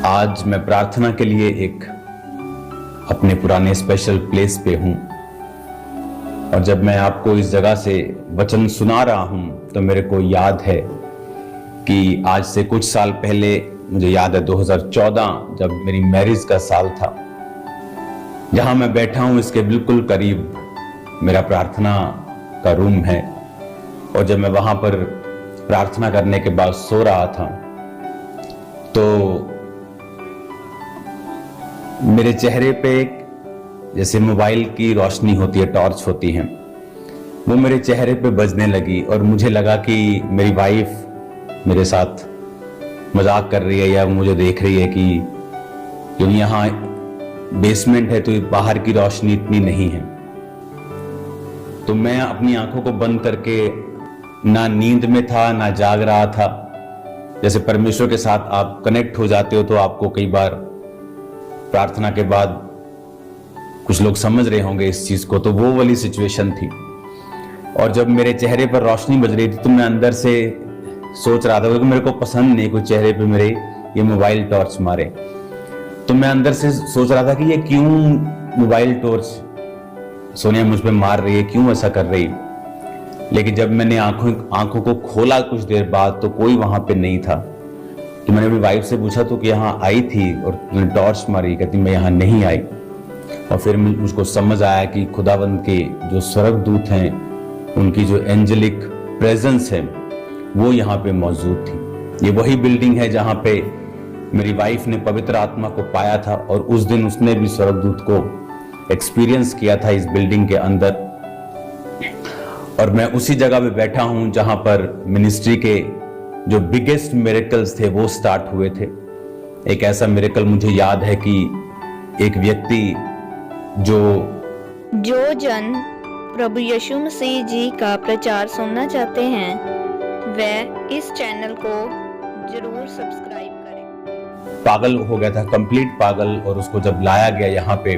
आज मैं प्रार्थना के लिए एक अपने पुराने स्पेशल प्लेस पे हूं और जब मैं आपको इस जगह से वचन सुना रहा हूं तो मेरे को याद है कि आज से कुछ साल पहले, मुझे याद है 2014 जब मेरी मैरिज का साल था, जहां मैं बैठा हूं इसके बिल्कुल करीब मेरा प्रार्थना का रूम है। और जब मैं वहां पर प्रार्थना करने के बाद सो रहा था तो मेरे चेहरे पे जैसे मोबाइल की रोशनी होती है, टॉर्च होती है, वो मेरे चेहरे पे बजने लगी और मुझे लगा कि मेरी वाइफ मेरे साथ मजाक कर रही है या मुझे देख रही है कि क्योंकि यहाँ बेसमेंट है तो बाहर की रोशनी इतनी नहीं है। तो मैं अपनी आंखों को बंद करके ना नींद में था ना जाग रहा था। जैसे परमेश्वर के साथ आप कनेक्ट हो जाते हो तो आपको कई बार प्रार्थना के बाद कुछ लोग समझ रहे होंगे इस चीज को, तो वो वाली सिचुएशन थी। और जब मेरे चेहरे पर रोशनी बज रही थी तो मैं अंदर से सोच रहा था, क्योंकि मेरे को पसंद नहीं कुछ चेहरे पे मेरे ये मोबाइल टॉर्च मारे। तो मैं अंदर से सोच रहा था कि ये क्यों मोबाइल टॉर्च सोनिया मुझ पे मार रही है, क्यों ऐसा कर रही। लेकिन जब मैंने आंखों को खोला कुछ देर बाद तो कोई वहां पे नहीं था। तो मैंने अपनी वाइफ से पूछा तो कि यहाँ आई थी और तुमने टॉर्च मारी? कहती मैं यहाँ नहीं आई। और फिर मुझको समझ आया कि खुदावंद के जो स्वर्गदूत हैं, उनकी जो एंजेलिक प्रेजेंस है वो यहाँ पे मौजूद थी। ये वही बिल्डिंग है जहाँ पे मेरी वाइफ ने पवित्र आत्मा को पाया था और उस दिन उसने भी स्वर्गदूत को एक्सपीरियंस किया था इस बिल्डिंग के अंदर। और मैं उसी जगह पे बैठा हूं जहां पर मिनिस्ट्री के जो बिगेस्ट मिरेकल्स थे वो स्टार्ट हुए थे। एक ऐसा मिरेकल मुझे याद है कि एक व्यक्ति जो जन प्रभु यीशु मसीह जी का प्रचार सुनना चाहते हैं वह इस चैनल को जरूर सब्सक्राइब करें। पागल हो गया था, कंप्लीट पागल, और उसको जब लाया गया यहाँ पे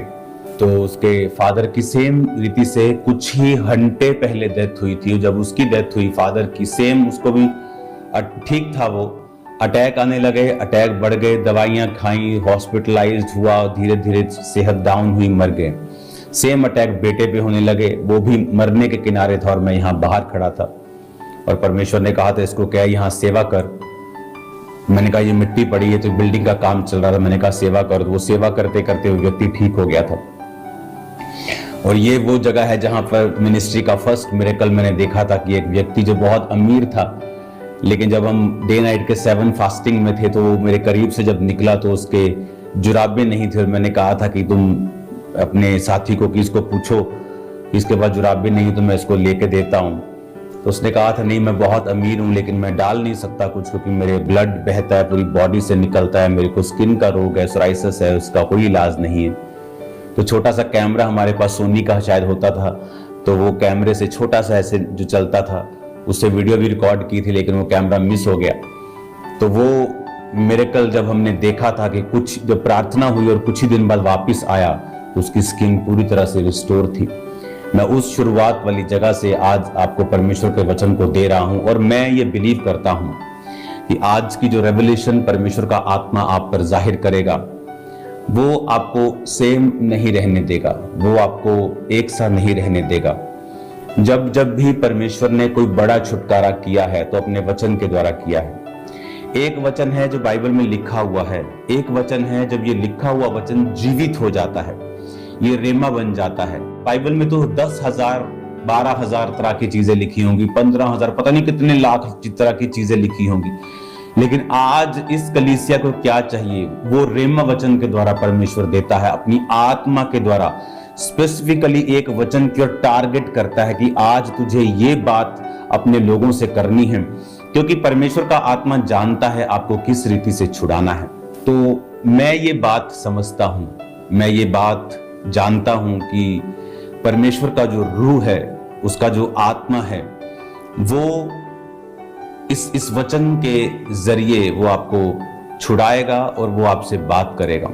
तो उसके फादर की सेम रीति से कुछ ही घंटे पहले डेथ हुई थी। जब उसकी डेथ हुई फादर की, सेम उसको भी ठीक था, वो अटैक आने लगे, अटैक बढ़ गए, दवाइयां खाई, हॉस्पिटलाइज्ड हुआ, धीरे धीरे सेहत डाउन हुई, मर गए। सेम अटैक बेटे पे होने लगे, वो भी मरने के किनारे था और मैं यहाँ बाहर खड़ा था और परमेश्वर ने कहा था इसको क्या यहाँ सेवा कर। मैंने कहा ये मिट्टी पड़ी है, तो बिल्डिंग का काम चल रहा था, मैंने कहा सेवा कर। वो सेवा करते करते वो व्यक्ति ठीक हो गया था। और ये वो जगह है जहां पर मिनिस्ट्री का फर्स्ट मिरेकल मैंने देखा था कि एक व्यक्ति जो बहुत अमीर था, लेकिन जब हम डे नाइट के 7 फास्टिंग में थे तो वो मेरे करीब से जब निकला तो उसके जुराबे नहीं थे। और मैंने कहा था कि तुम अपने साथी को कि इसको पूछो कि इसके पास जुराबे नहीं तो मैं इसको लेके देता हूँ। तो उसने कहा था नहीं मैं बहुत अमीर हूँ लेकिन मैं डाल नहीं सकता कुछ, क्योंकि मेरे ब्लड बहता है, पूरी बॉडी से निकलता है, मेरे को स्किन का रोग है, सोराइसिस है, उसका कोई इलाज नहीं है। तो छोटा सा कैमरा हमारे पास सोनी का शायद होता था, तो वो कैमरे से छोटा सा ऐसे जो चलता था उससे वीडियो भी रिकॉर्ड की थी, लेकिन वो कैमरा मिस हो गया। तो वो मिरेकल जब हमने देखा था कि कुछ जब प्रार्थना हुई और कुछ ही दिन बाद वापस आया तो उसकी स्किन पूरी तरह से रिस्टोर थी। मैं उस शुरुआत वाली जगह से आज आपको परमेश्वर के वचन को दे रहा हूं और मैं ये बिलीव करता हूं कि आज की जो रेवलेशन परमेश्वर का आत्मा आप पर जाहिर करेगा वो आपको सेम नहीं रहने देगा, वो आपको एक सा नहीं रहने देगा। जब जब भी परमेश्वर ने कोई बड़ा छुटकारा किया है तो अपने वचन के द्वारा किया है। एक वचन है जो बाइबल में लिखा हुआ है, एक वचन है जब ये लिखा हुआ वचन जीवित हो जाता है, ये रेमा बन जाता है। बाइबल में तो 10,000 12,000 तरह की चीजें लिखी होंगी, 15,000 पता नहीं कितने लाख तरह की चीजें लिखी होंगी, लेकिन आज इस कलीसिया को क्या चाहिए वो रेमा वचन के द्वारा परमेश्वर देता है, अपनी आत्मा के द्वारा। स्पेसिफिकली एक वचन की ओर टारगेट करता है कि आज तुझे ये बात अपने लोगों से करनी है, क्योंकि परमेश्वर का आत्मा जानता है आपको किस रीति से छुड़ाना है। तो मैं ये बात समझता हूं, मैं ये बात जानता हूं कि परमेश्वर का जो रूह है, उसका जो आत्मा है, वो इस वचन के जरिए वो आपको छुड़ाएगा और वो आपसे बात करेगा।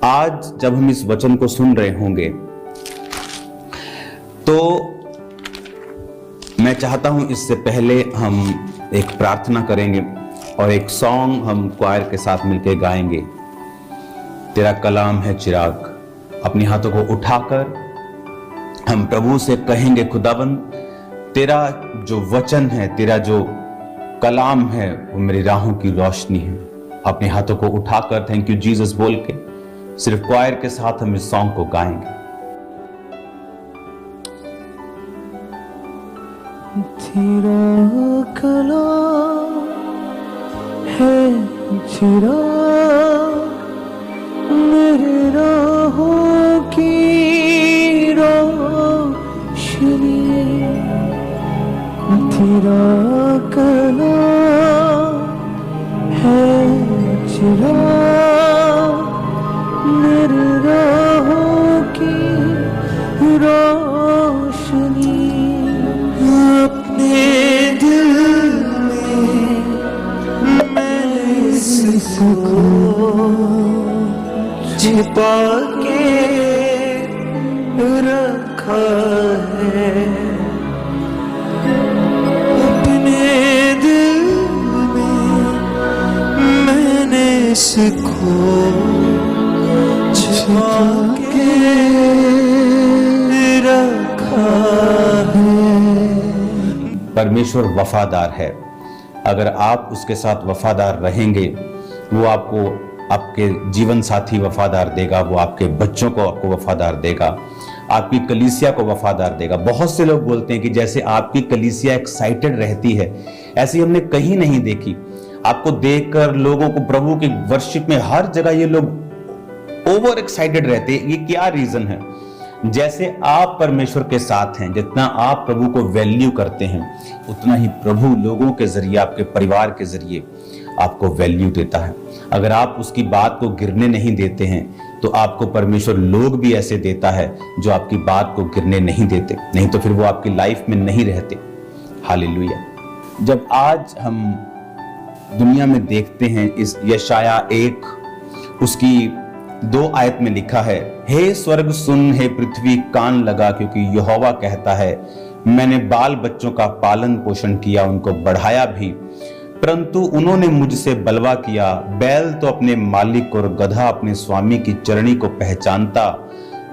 आज जब हम इस वचन को सुन रहे होंगे तो मैं चाहता हूं इससे पहले हम एक प्रार्थना करेंगे और एक सॉन्ग हम क्वायर के साथ मिलकर गाएंगे। तेरा कलाम है चिराग। अपने हाथों को उठाकर हम प्रभु से कहेंगे, खुदाबंद तेरा जो वचन है, तेरा जो कलाम है, वो मेरी राहों की रोशनी है। अपने हाथों को उठाकर थैंक यू जीसस बोल के सिर्फ क्वायर के साथ हम इस सॉन्ग को गाएंगे। तेरा कलाम है चिराग, मेरे राहों की रोशनी। तेरा कलाम है चिराग, मेरे राहों की रोशनी। अपने दिल में मैंने इसको छिपा के रखा है। अपने दिल में मैंने इसको छिपा के रखा है। परमेश्वर वफादार है। अगर आप उसके साथ वफादार रहेंगे, वो आपको आपके जीवन साथी वफादार देगा, वो आपके बच्चों को आपको वफादार देगा, आपकी कलीसिया को वफादार देगा। बहुत से लोग बोलते हैं कि जैसे आपकी कलीसिया एक्साइटेड रहती है, ऐसी हमने कहीं नहीं देखी। आपको देखकर लोगों को प्रभु की वर्शिप में हर जगह ये लोग ओवर एक्साइटेड रहते हैं। ये क्या रीजन है? जैसे आप परमेश्वर के साथ हैं, जितना आप प्रभु को वैल्यू करते हैं, उतना ही प्रभु लोगों के जरिए, आपके परिवार के जरिए आपको वैल्यू देता है। अगर आप उसकी बात को गिरने नहीं देते हैं, तो आपको परमेश्वर लोग भी ऐसे देता है जो आपकी बात को गिरने नहीं देते, नहीं तो फिर वो आपकी लाइफ में नहीं रहते। हालेलुया। जब आज हम दुनिया में देखते हैं, इस यशाया 1 उसकी 2 आयत में लिखा है, हे स्वर्ग सुन, हे पृथ्वी कान लगा, क्योंकि यहोवा कहता है, मैंने बाल बच्चों का पालन पोषण किया, उनको बढ़ाया भी, परंतु उन्होंने मुझसे बलवा किया। बैल तो अपने मालिक और गधा अपने स्वामी की चरणी को पहचानता,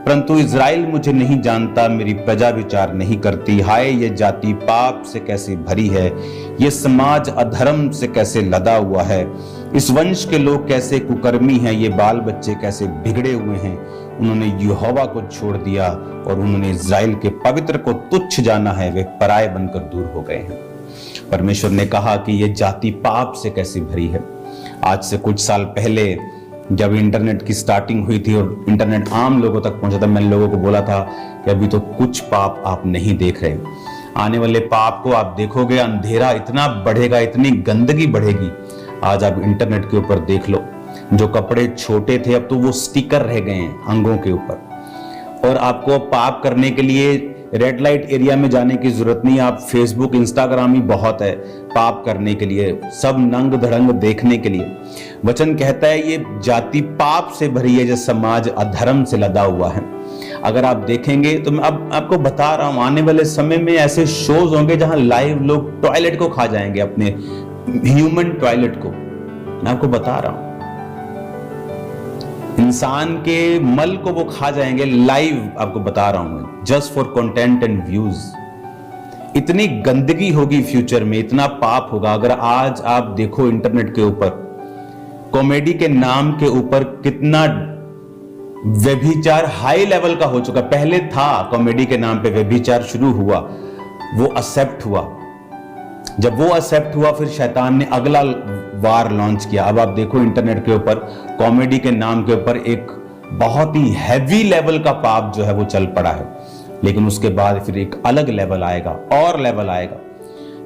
परंतु इज़राइल मुझे नहीं जानता, मेरी प्रजा विचार नहीं करती। हाय, ये जाति पाप से कैसे भरी है, ये समाज अधर्म से कैसे लदा हुआ है। इस वंश के लोग कैसे कुकर्मी हैं, ये बाल बच्चे कैसे बिगड़े हुए हैं। उन्होंने यहोवा को छोड़ दिया और उन्होंने इज़राइल के पवित्र को तुच्छ जाना है, वे पराये बनकर दूर हो गए हैं। परमेश्वर ने कहा कि ये जाति पाप से कैसी भरी है। आज से कुछ साल पहले जब इंटरनेट की स्टार्टिंग हुई थी और इंटरनेट आम लोगों तक पहुंचा था, मैंने लोगों को बोला था कि अभी तो कुछ पाप आप नहीं देख रहे, आने वाले पाप को आप देखोगे, अंधेरा इतना बढ़ेगा, इतनी गंदगी बढ़ेगी। आज आप इंटरनेट के ऊपर देख लो, जो कपड़े छोटे थे अब तो वो स्टिकर रह गए हैं अंगों के ऊपर। और आपको पाप करने के लिए रेड लाइट एरिया में जाने की जरूरत नहीं, आप फेसबुक इंस्टाग्राम ही बहुत है पाप करने के लिए, सब नंग धड़ंग देखने के लिए। वचन कहता है ये जाति पाप से भरी है, जो समाज अधर्म से लदा हुआ है। अगर आप देखेंगे तो मैं अब आपको बता रहा हूं, आने वाले समय में ऐसे शोज होंगे जहां लाइव लोग टॉयलेट को खा जाएंगे, अपने ह्यूमन टॉयलेट को। मैं आपको बता रहा हूं, इंसान के मल को वो खा जाएंगे लाइव, आपको बता रहा हूं मैं, just for content and views. इतनी गंदगी होगी फ्यूचर में, इतना पाप होगा। अगर आज आप देखो इंटरनेट के ऊपर कॉमेडी के नाम के ऊपर कितना व्यभिचार हाई लेवल का हो चुका। पहले था कॉमेडी के नाम पे व्यभिचार शुरू हुआ, वो एक्सेप्ट हुआ। जब वो एक्सेप्ट हुआ फिर शैतान ने अगला वार लॉन्च किया। अब आप देखो इंटरनेट के ऊपर कॉमेडी के नाम के ऊपर एक बहुत ही हैवी लेवल का पाप जो है वो चल पड़ा है, लेकिन उसके बाद फिर एक अलग लेवल आएगा और लेवल आएगा।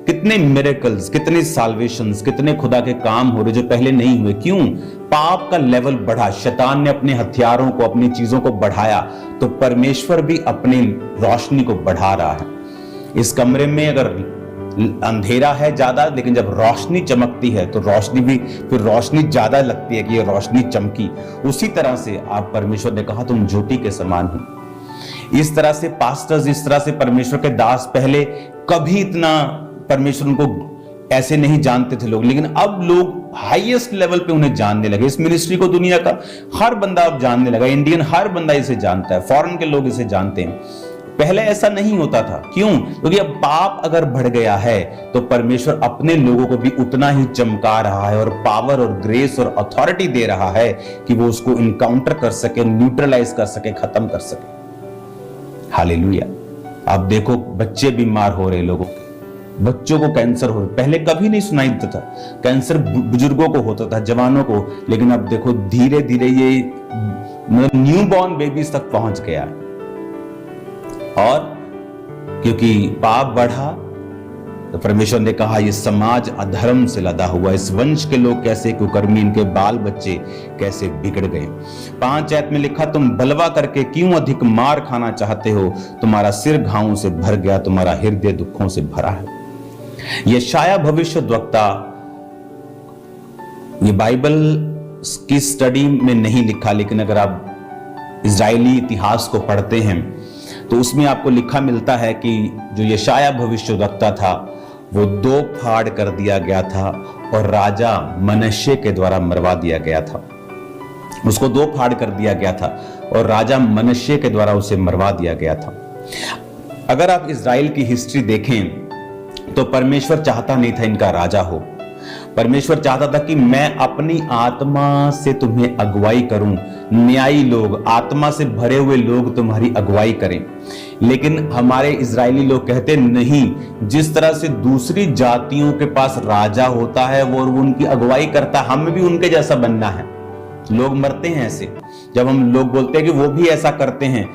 कितने मिरेकल्स, कितने साल्वेशंस, कितने खुदा के काम हो रहे जो पहले नहीं हुए। क्यों? पाप का लेवल बढ़ा, शैतान ने अपने हथियारों को, अपनी चीजों को बढ़ाया, तो परमेश्वर भी अपनी रोशनी को बढ़ा रहा है। इस कमरे में अगर अंधेरा है ज्यादा, लेकिन जब रोशनी चमकती है तो रोशनी भी फिर रोशनी ज्यादा लगती है कि ये रोशनी चमकी। उसी तरह से आप, परमेश्वर ने कहा तुम ज्योति के समान हो। इस तरह से पास्टर्स, इस तरह से परमेश्वर के दास पहले कभी इतना परमेश्वर उनको ऐसे नहीं जानते थे लोग, लेकिन अब लोग हाईएस्ट लेवल पे उन्हें जानने लगे। इस मिनिस्ट्री को दुनिया का हर बंदा अब जानने लगा, इंडियन हर बंदा इसे जानता है, फॉरेन के लोग इसे जानते हैं। पहले ऐसा नहीं होता था। क्यों? क्योंकि अब पाप अगर बढ़ गया है तो परमेश्वर अपने लोगों को भी उतना ही चमका रहा है और पावर और ग्रेस और अथॉरिटी दे रहा है कि वो उसको इनकाउंटर कर सके, न्यूट्रलाइज कर सके, खत्म कर सके। हालेलुया। आप देखो बच्चे बीमार हो रहे, लोगों के बच्चों को कैंसर हो रहा, पहले कभी नहीं सुनाई देता था। कैंसर बुजुर्गों को होता था, जवानों को, लेकिन अब देखो धीरे धीरे ये न्यू बॉर्न बेबीज तक पहुंच गया। और क्योंकि पाप बढ़ा तो परमेश्वर ने कहा ये समाज अधर्म से लदा हुआ, इस वंश के लोग कैसे कुकर्मी, इनके बाल बच्चे कैसे बिगड़ गए। 5 आयत में लिखा, तुम बलवा करके क्यों अधिक मार खाना चाहते हो, तुम्हारा सिर घावों से भर गया, तुम्हारा हृदय दुखों से भरा है। यशाया भविष्यद्वक्ता, ये बाइबल की स्टडी में नहीं लिखा, लेकिन अगर आप इजरायली इतिहास को पढ़ते हैं तो उसमें आपको लिखा मिलता है कि जो यशाया भविष्यद्वक्ता था वो 2 फाड़ कर दिया गया था और राजा मनश्शे के द्वारा मरवा दिया गया था। उसको 2 फाड़ कर दिया गया था और राजा मनश्शे के द्वारा उसे मरवा दिया गया था। अगर आप इजराइल की हिस्ट्री देखें तो परमेश्वर चाहता नहीं था इनका राजा हो। परमेश्वर चाहता था कि मैं अपनी आत्मा से तुम्हें अगुवाई करूं, न्यायी लोग, आत्मा से भरे हुए लोग तुम्हारी अगुवाई करें। लेकिन हमारे इजरायली लोग कहते नहीं, जिस तरह से दूसरी जातियों के पास राजा होता है वो उनकी अगुवाई करता, हमें भी उनके जैसा बनना है। लोग मरते हैं ऐसे, जब हम लोग बोलते हैं कि वो भी ऐसा करते हैं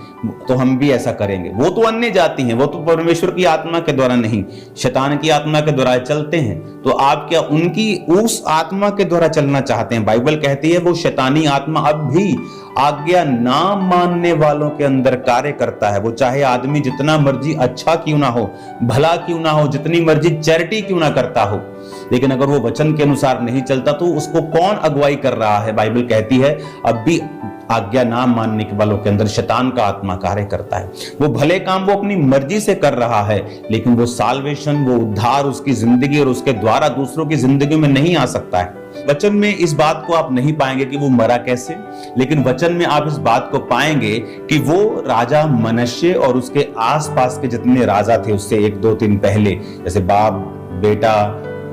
तो हम भी ऐसा करेंगे। वो तो अन्य जाति हैं, वो तो परमेश्वर की आत्मा के द्वारा नहीं, शैतान की आत्मा के द्वारा चलते हैं। तो आप क्या उनकी उस आत्मा के द्वारा चलना चाहते हैं? बाइबल कहती है वो शैतानी आत्मा अब भी आज्ञा ना मानने वालों के अंदर कार्य करता है। वो चाहे आदमी जितना मर्जी अच्छा क्यों ना हो, भला क्यों ना हो, जितनी मर्जी चैरिटी क्यों ना करता हो, लेकिन अगर वो वचन के अनुसार नहीं चलता तो उसको कौन अगुवाई कर रहा है? बाइबल कहती है अब भी आज्ञा ना मानने के वालों के अंदर शैतान का आत्मा कार्य करता है। वो भले काम वो अपनी मर्जी से कर रहा है, लेकिन वो साल्वेशन, वो उद्धार उसकी जिंदगी और उसके द्वारा दूसरों की जिंदगी में नहीं आ सकता है। वचन में इस बात को आप नहीं पाएंगे कि वो मरा कैसे, लेकिन वचन में आप इस बात को पाएंगे कि वो राजा मनश्शे और उसके आसपास के जितने राजा थे उससे 1, 2, 3 पहले, जैसे बाप, बेटा,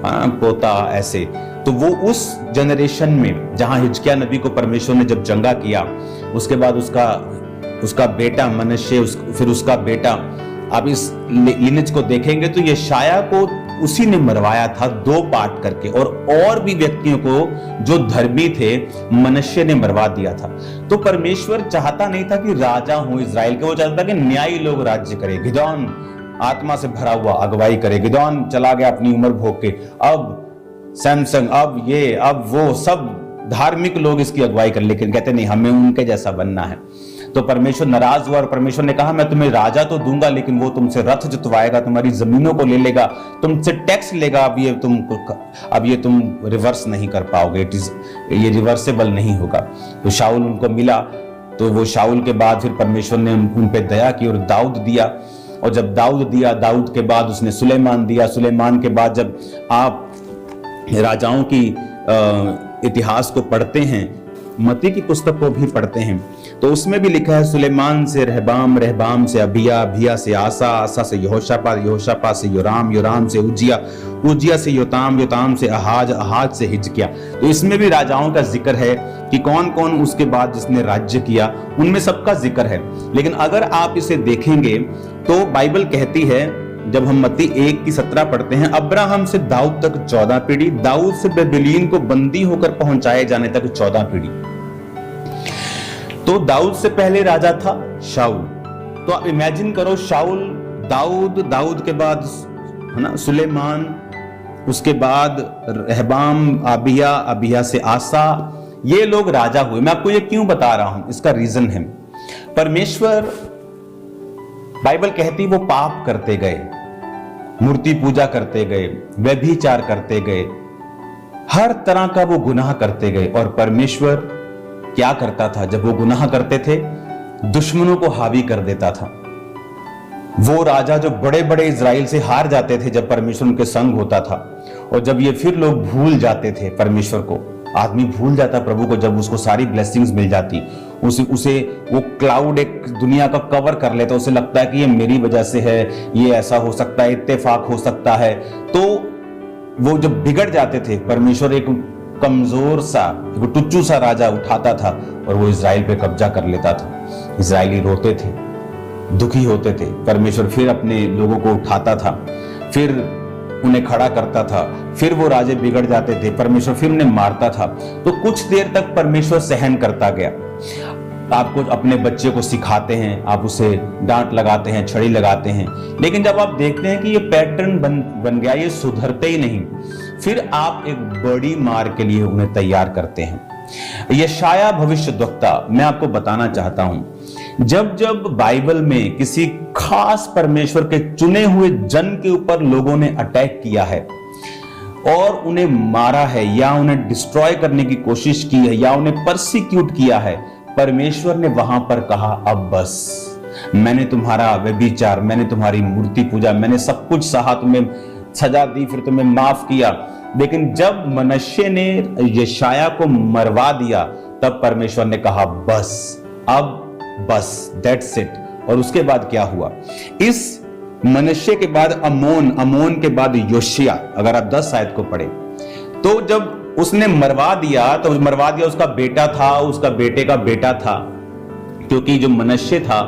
पोता, ऐसे, तो वो उस जनरेशन में जहां हिजकिय्याह नबी को परमेश्वर ने जब चंगा किया, उसके बाद उसका बेटा मनश्शे, फिर उसका बेटा, आप इस लिनेज को देखेंगे तो यशायाह को उसी ने मरवाया था 2 पार्ट करके, और भी व्यक्तियों को जो धर्मी थे मनश्शे ने मरवा दिया था। तो परमेश्वर चाहता नहीं था कि राजा हो इजराइल के, वो चाहता था कि न्यायी लोग राज्य करे। गिदोन आत्मा से भरा हुआ अगुवाई करे। गिदोन चला गया अपनी उम्र भोग के, अब सैमसंग, अब ये, अब वो, सब धार्मिक लोग इसकी अगुवाई कर, लेकिन कहते नहीं हमें उनके जैसा बनना है। तो परमेश्वर नाराज हुआ और परमेश्वर ने कहा मैं तुम्हें राजा तो दूंगा, लेकिन वो तुमसे रथ जुतवाएगा, तुम्हारी जमीनों को ले लेगा, तुमसे टैक्स लेगा। अब ये तुम रिवर्स नहीं कर पाओगे, ये रिवर्सेबल नहीं होगा। तो शाऊल उनको मिला, तो वो शाऊल के बाद फिर परमेश्वर ने उन पे दया की और दाऊद दिया, और जब दाऊद दिया, दाऊद के बाद उसने सुलेमान दिया, सुलेमान के बाद जब आप राजाओं की इतिहास को पढ़ते हैं, मती की पुस्तक को भी पढ़ते हैं, तो उसमें भी लिखा है सुलेमान से रहबाम, रहबाम से अबिया, अबिया से आसा, आसा से यहोशापात, यहोशापात से योराम, योराम से उज्जिया, उज्जिया से योताम, योताम से अहाज, अहाज से हिजकिय्याह। तो इसमें भी राजाओं का जिक्र है कि कौन कौन उसके बाद जिसने राज्य किया, उनमें सबका जिक्र है। लेकिन अगर आप इसे देखेंगे तो बाइबल कहती है, जब हम मत्ती 1:17 पढ़ते हैं, अब्राहम से दाऊद तक 14 पीढ़ी, दाऊद से बेबीलोन को बंदी होकर पहुंचाए जाने तक 14 पीढ़ी। तो दाऊद से पहले राजा था शाऊल। तो आप इमेजिन करो, शाऊल, दाऊद, दाऊद के बाद है ना सुलेमान, उसके बाद रहबाम, अबिया, अबिया से आसा, ये लोग राजा हुए। मैं आपको ये क्यों बता रहा हूं, इसका रीजन है, परमेश्वर, बाइबल कहती वो पाप करते गए, मूर्ति पूजा करते गए, व्यभिचार करते गए, हर तरह का वो गुनाह करते गए। और परमेश्वर क्या करता था? जब वो गुनाह करते थे, दुश्मनों को हावी कर देता था। वो राजा जो बड़े बड़े इजराइल से हार जाते थे जब परमेश्वर उनके संग होता था, और जब ये फिर लोग भूल जाते थे परमेश्वर को, आदमी भूल जाता प्रभु को जब उसको सारी ब्लेसिंग्स मिल जाती, उसे वो क्लाउड एक दुनिया का कवर कर लेता, उसे लगता है कि ये मेरी वजह से है, ये ऐसा हो सकता है, इत्तेफाक हो सकता है। तो वो जब बिगड़ जाते थे, परमेश्वर एक कमजोर सा, एक टुच्चू सा राजा उठाता था और वो इजराइल पे कब्जा कर लेता था। इजराइली रोते थे, दुखी होते थे, परमेश्वर फिर अपने लोगों को उठाता था, फिर उन्हें खड़ा करता था, फिर वो राजे बिगड़ जाते थे, परमेश्वर फिर उन्हें मारता था। तो कुछ देर तक परमेश्वर सहन करता गया। आपको अपने बच्चे को सिखाते हैं, आप उसे डांट लगाते हैं, छड़ी लगाते हैं, लेकिन जब आप देखते हैं कि ये पैटर्न बन गया, ये सुधरते ही नहीं, फिर आप एक बड़ी मार के लिए उन्हें तैयार करते हैं। यशाया भविष्यद्वक्ता, मैं आपको बताना चाहता हूं, जब जब बाइबल में किसी खास परमेश्वर के चुने हुए जन के ऊपर लोगों ने अटैक किया है और उन्हें मारा है या उन्हें डिस्ट्रॉय करने की कोशिश की है या उन्हें परसिक्यूट किया है, परमेश्वर ने वहां पर कहा अब बस, मैंने तुम्हारा व्यभिचार, मैंने तुम्हारी मूर्ति पूजा, मैंने सब कुछ सहा, तुम्हें सजा दी, फिर तुम्हें माफ किया। लेकिन जब मनश्शे ने यशाया को मरवा दिया, तब परमेश्वर ने कहा बस, अब बस, दैट्स इट। और उसके बाद क्या हुआ? इस मनश्शे के बाद अमोन के बाद योशिया, अगर आप 10 आयत को पढ़े तो जब उसने मरवा दिया तो मरवा दिया, उसका बेटा था, उसका बेटे का बेटा था, क्योंकि जो मनश्शे था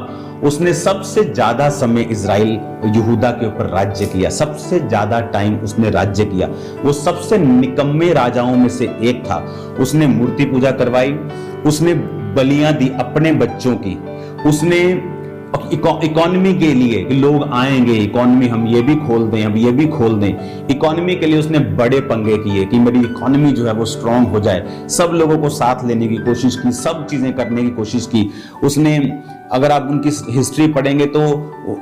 उसने सबसे ज्यादा समय इजराइल यहूदा के ऊपर राज्य किया, सबसे ज्यादा टाइम उसने राज्य किया, वो सबसे निकम्मे राजाओं में से एक था। उसने मूर्ति पूजा करवाई, उसने बलियां दी अपने बच्चों की, उसने इकोनॉमी के लिए कि लोग आएंगे, इकोनॉमी हम ये भी खोल दें, हम ये भी खोल दें, इकोनॉमी के लिए उसने बड़े पंगे किए कि मेरी इकोनॉमी जो है वो स्ट्रांग हो जाए, सब लोगों को साथ लेने की कोशिश की, सब चीजें करने की कोशिश की उसने। अगर आप उनकी हिस्ट्री पढ़ेंगे तो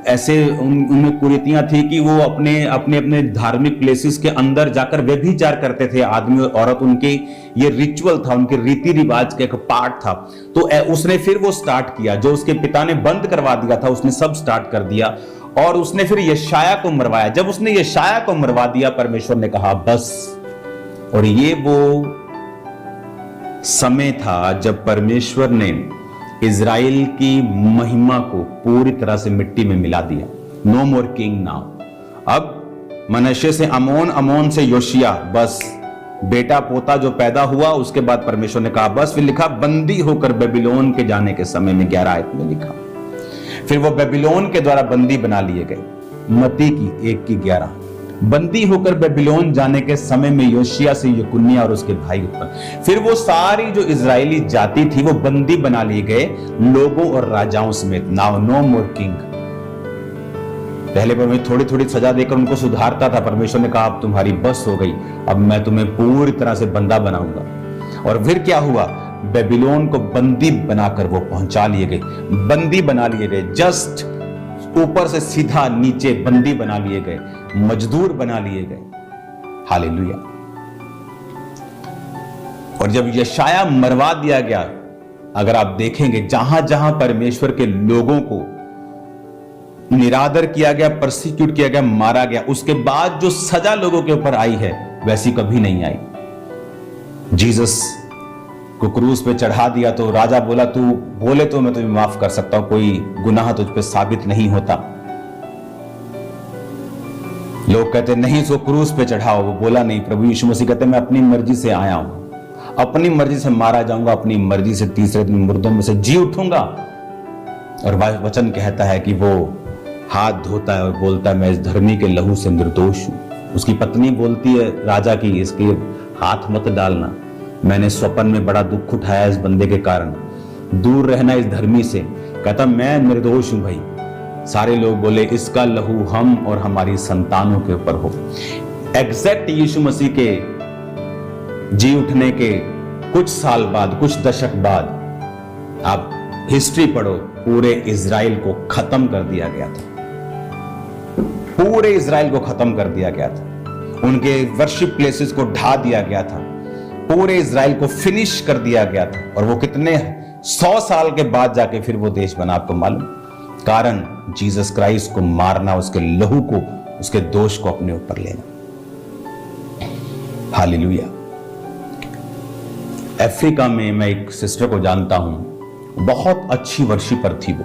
ऐसे उनमें कुरीतियां थी कि वो अपने अपने अपने धार्मिक प्लेसेस के अंदर जाकर व्यभिचार करते थे, आदमी और औरत, उनके ये रिचुअल था, उनके रीति रिवाज का एक पार्ट था। तो उसने फिर वो स्टार्ट किया, जो उसके पिता ने बंद करवा दिया था उसने सब स्टार्ट कर दिया, और उसने फिर यशाया को मरवाया। जब उसने यशाया को मरवा दिया, परमेश्वर ने कहा बस। और ये वो समय था जब परमेश्वर ने इजराइल की महिमा को पूरी तरह से मिट्टी में मिला दिया। नो मोर किंग नाउ। अब मनश्शे से अमोन, अमोन से योशिया, बस बेटा पोता जो पैदा हुआ, उसके बाद परमेश्वर ने कहा बस। फिर लिखा बंदी होकर बेबीलोन के जाने के समय में 11 आयत में लिखा, फिर वो बेबीलोन के द्वारा बंदी बना लिए गए। मती की 1:11, बंदी होकर बेबीलोन जाने के समय में योशिया से यकुन्याह और उसके भाई उत्पन्न। फिर वो सारी जो इजरायली जाति थी वो बंदी बना लिए गए, लोगों और राजाओं समेत। नाउ नो मोर किंग। पहले परमेश्वर थोड़ी थोड़ी सजा देकर उनको सुधारता था, परमेश्वर ने कहा अब तुम्हारी बस हो गई, अब मैं तुम्हें पूरी तरह से बंदा बनाऊंगा। और फिर क्या हुआ? बेबीलोन को बंदी बनाकर वो पहुंचा लिए गए, बंदी बना लिए गए, जस्ट ऊपर से सीधा नीचे बंदी बना लिए गए, मजदूर बना लिए गए। हालेलुया। और जब यशाया मरवा दिया गया, अगर आप देखेंगे जहां जहां परमेश्वर के लोगों को निरादर किया गया, परसिक्यूट किया गया, मारा गया, उसके बाद जो सजा लोगों के ऊपर आई है वैसी कभी नहीं आई। जीसस को क्रूस पे चढ़ा दिया तो राजा बोला तू बोले तो मैं तुम्हें माफ कर सकता हूं, कोई गुनाह तुझ पे साबित नहीं होता। लोग कहते नहीं सो क्रूस पे चढ़ाओ, वो बोला नहीं। प्रभु यीशु मसीह कहते मैं अपनी मर्जी से आया हूं, अपनी मर्जी से मारा जाऊंगा, अपनी मर्जी से तीसरे दिन मुर्दों में से जी उठूंगा। और वचन कहता है कि वो हाथ धोता है और बोलता है मैं इस धर्मी के लहू से निर्दोष हूं। उसकी पत्नी बोलती है राजा की, इसके हाथ मत डालना, मैंने स्वप्न में बड़ा दुख उठाया इस बंदे के कारण, दूर रहना इस धर्मी से। कहता मैं निर्दोष हूं भाई। सारे लोग बोले इसका लहू हम और हमारी संतानों के ऊपर हो। एग्जैक्ट यीशु मसीह के जी उठने के कुछ साल बाद, कुछ दशक बाद, आप हिस्ट्री पढ़ो, पूरे इजराइल को खत्म कर दिया गया था। पूरे इजराइल को खत्म कर दिया गया था, उनके वर्शिप प्लेसेस को ढा दिया गया था, पूरे इजराइल को फिनिश कर दिया गया था। और वो कितने 100 साल के बाद जाके फिर वो देश बना, आपको मालूम? कारण जीसस क्राइस्ट को मारना, उसके लहू को, उसके दोष को अपने ऊपर लेना। हालेलुया। अफ्रीका में मैं एक सिस्टर को जानता हूं, बहुत अच्छी वर्शिपर थी वो,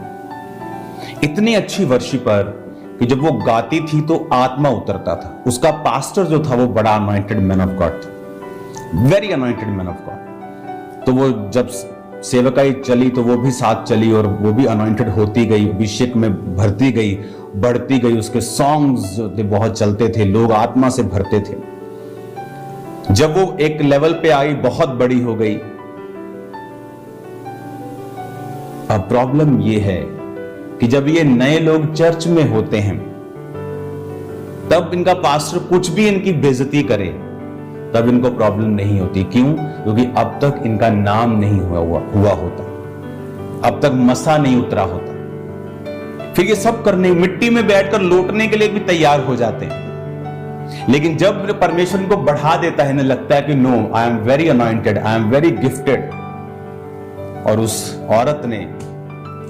इतनी अच्छी वर्शिपर कि जब वो गाती थी तो आत्मा उतरता था। उसका पास्टर जो था वो बड़ा अनॉइंटेड मैन ऑफ गॉड था, very anointed man of God. तो वो जब सेवकाई चली तो वो भी साथ चली और वो भी अनॉइंटेड होती गई, अभिषेक में भरती गई, बढ़ती गई। उसके सॉन्ग्स जो थे बहुत चलते थे, लोग आत्मा से भरते थे। जब वो एक लेवल पे आई, बहुत बड़ी हो गई। अब प्रॉब्लम ये है कि जब ये नए लोग चर्च में होते हैं तब इनका पास्टर कुछ भी इनकी बेइज्जती करे तब इनको प्रॉब्लम नहीं होती। क्यों? क्योंकि अब तक इनका नाम नहीं हुआ होता, अब तक मसा नहीं उतरा होता। फिर ये सब करने, मिट्टी में बैठकर लौटने के लिए भी तैयार हो जाते हैं। लेकिन जब परमेश्वर इनको बढ़ा देता है ना, लगता है कि no, I am very anointed, I am very gifted. और उस औरत ने,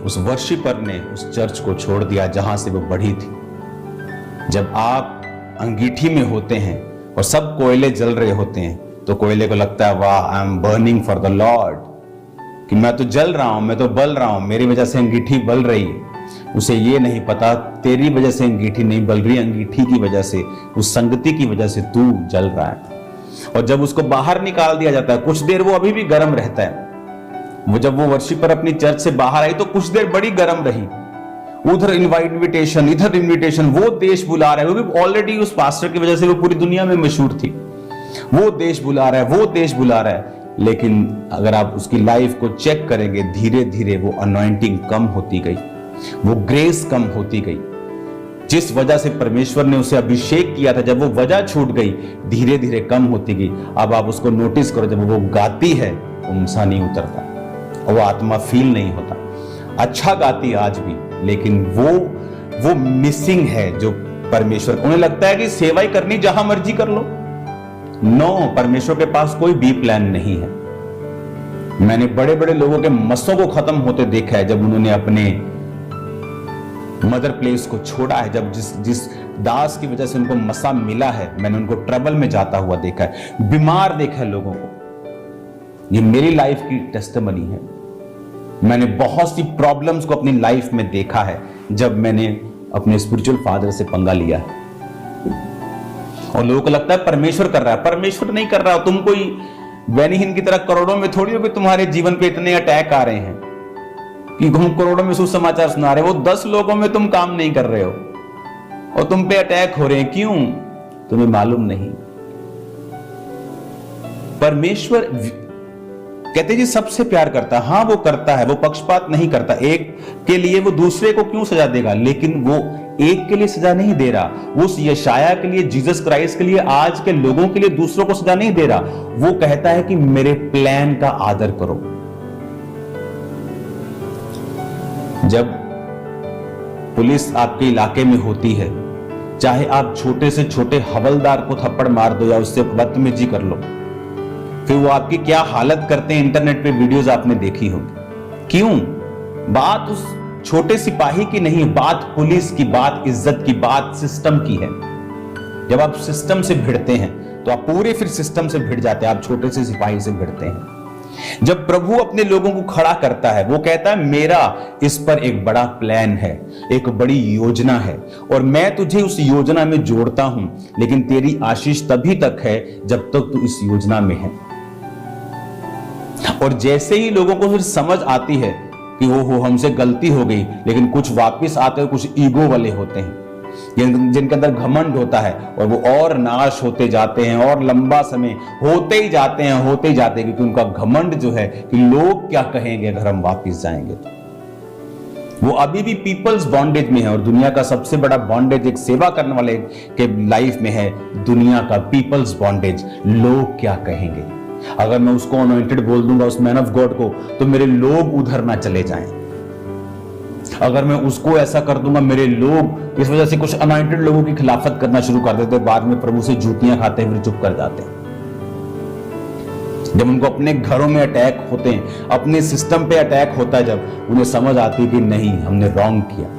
उस वर्शिपर ने उस चर्च को छोड़ दिया जहां से वो बढ़ी थी। जब आप अंगीठी में होते हैं और सब कोयले जल रहे होते हैं तो कोयले को लगता है वाह, I am burning for the Lord, कि मैं तो जल रहा हूं, मैं तो बल रहा हूं, मेरी वजह से अंगीठी बल रही है। उसे ये नहीं पता तेरी वजह से अंगीठी नहीं बल रही, अंगीठी की वजह से, उस संगति की वजह से तू जल रहा है। और जब उसको बाहर निकाल दिया जाता है, कुछ देर वो अभी भी गर्म रहता है। वो जब वो वर्शिपर अपनी चर्च से बाहर आई तो कुछ देर बड़ी गर्म रही, उधर इनविटेशन, इधर इनविटेशन, वो देश बुला रहा है, वो भी ऑलरेडी उस पास्टर की वजह से वो पूरी दुनिया में मशहूर थी। वो देश बुला रहा है, वो देश बुला रहा है। लेकिन अगर आप उसकी लाइफ को चेक करेंगे, धीरे धीरे वो अनॉइंटिंग कम होती गई, वो ग्रेस कम होती गई। जिस वजह से परमेश्वर ने उसे अभिषेक किया था, जब वो वजह छूट गई, धीरे धीरे कम होती गई। अब आप उसको नोटिस करो, जब वो गाती है उमसा नहीं उतरता और वो आत्मा फील नहीं होता। अच्छा गाती आज भी, लेकिन वो मिसिंग है जो परमेश्वर, उन्हें लगता है कि सेवा ही करनी, जहां मर्जी कर लो। नो, परमेश्वर के पास कोई बी प्लान नहीं है। मैंने बड़े बड़े लोगों के मसों को खत्म होते देखा है जब उन्होंने अपने मदर प्लेस को छोड़ा है। जब जिस दास की वजह से उनको मसा मिला है, मैंने उनको ट्रबल में जाता हुआ देखा है, बीमार देखा है लोगों को। ये मेरी लाइफ की टेस्टिमनी है। मैंने बहुत सी प्रॉब्लम्स को अपनी लाइफ में देखा है जब मैंने अपने स्पिरिचुअल फादर से पंगा लिया है। और लोगों को लगता है परमेश्वर कर रहा है, परमेश्वर नहीं कर रहा। तुम कोई बेनीहीन की तरह करोड़ों में थोड़ी हो कि तुम्हारे जीवन पे इतने अटैक आ रहे हैं कि हम करोड़ों में सुसमाचार सुना रहे हो। वो 10 लोगों में तुम काम नहीं कर रहे हो और तुम पे अटैक हो रहे हैं। क्यों? तुम्हें मालूम नहीं। परमेश्वर कहते जी सबसे प्यार करता है। हाँ, वो करता है, वो पक्षपात नहीं करता। एक के लिए वो दूसरे को क्यों सजा देगा? लेकिन वो एक के लिए सजा नहीं दे रहा। उस यशाया के लिए, जीसस क्राइस्ट के लिए, आज के लोगों के लिए दूसरों को सजा नहीं दे रहा। वो कहता है कि मेरे प्लान का आदर करो। जब पुलिस आपके इलाके में होती है, चाहे आप छोटे से छोटे हवलदार को थप्पड़ मार दो या उससे बदतमीजी कर लो, फिर वो आपकी क्या हालत करते हैं, इंटरनेट पे वीडियोस आपने देखी होगी। क्यों? बात उस छोटे सिपाही की नहीं, बात पुलिस की, बात इज्जत की, बात सिस्टम की है। जब आप सिस्टम से भिड़ते हैं तो आप पूरे फिर सिस्टम से भिड़ जाते हैं, आप छोटे से सिपाही से भिड़ते हैं। जब प्रभु अपने लोगों को खड़ा करता है, वो कहता है मेरा इस पर एक बड़ा प्लान है, एक बड़ी योजना है और मैं तुझे उस योजना में जोड़ता हूं। लेकिन तेरी आशीष तभी तक है जब तक तू इस योजना में है। और जैसे ही लोगों को फिर समझ आती है कि वो हमसे गलती हो गई, लेकिन कुछ वापस आते हैं, कुछ ईगो वाले होते हैं जिनके अंदर घमंड होता है और वो और नाश होते जाते हैं और लंबा समय होते ही जाते हैं, क्योंकि उनका घमंड जो है कि लोग क्या कहेंगे अगर हम वापस जाएंगे तो। वो अभी भी पीपल्स बॉन्डेज में है और दुनिया का सबसे बड़ा बॉन्डेज एक सेवा करने वाले के लाइफ में है, दुनिया का पीपल्स बॉन्डेज। लोग क्या कहेंगे? अगर मैं उसको अनॉइंटेड बोल दूंगा, उस मैन ऑफ गॉड को, तो मेरे लोग उधर ना चले जाएं। अगर मैं उसको ऐसा कर दूंगा, मेरे लोग इस वजह से कुछ अनॉइंटेड लोगों की खिलाफत करना शुरू कर देते, बाद में प्रभु से जूतियां खाते हुए चुप कर जाते हैं। जब उनको अपने घरों में अटैक होते हैं, अपने सिस्टम पे अटैक होता है, जब उन्हें समझ आती है कि नहीं, हमने रॉन्ग किया।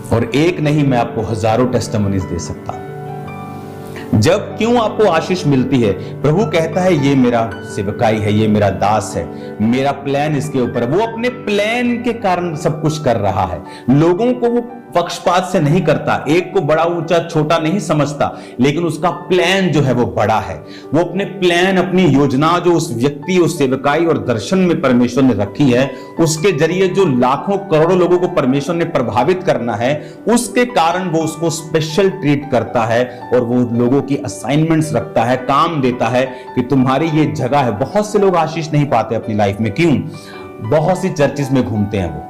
और एक नहीं, मैं आपको हजारों टेस्टिमनीज दे सकता हूं। जब क्यों आपको आशीष मिलती है? प्रभु कहता है ये मेरा सेवकाई है, ये मेरा दास है, मेरा प्लान इसके ऊपर। वो अपने प्लान के कारण सब कुछ कर रहा है। लोगों को वो पक्षपात से नहीं करता, एक को बड़ा ऊंचा छोटा नहीं समझता, लेकिन उसका प्लान जो है वो बड़ा है। वो अपने प्लान, अपनी योजना जो उस व्यक्ति, उस सेवकाई और दर्शन में परमेश्वर ने रखी है, उसके जरिए जो लाखों करोड़ों लोगों को परमेश्वर ने प्रभावित करना है, उसके कारण वो उसको स्पेशल ट्रीट करता है और वो लोगों की असाइनमेंट्स रखता है, काम देता है कि तुम्हारी ये जगह है। बहुत से लोग आशीष नहीं पाते अपनी लाइफ में। क्यों? बहुत सी चर्चेस में घूमते हैं,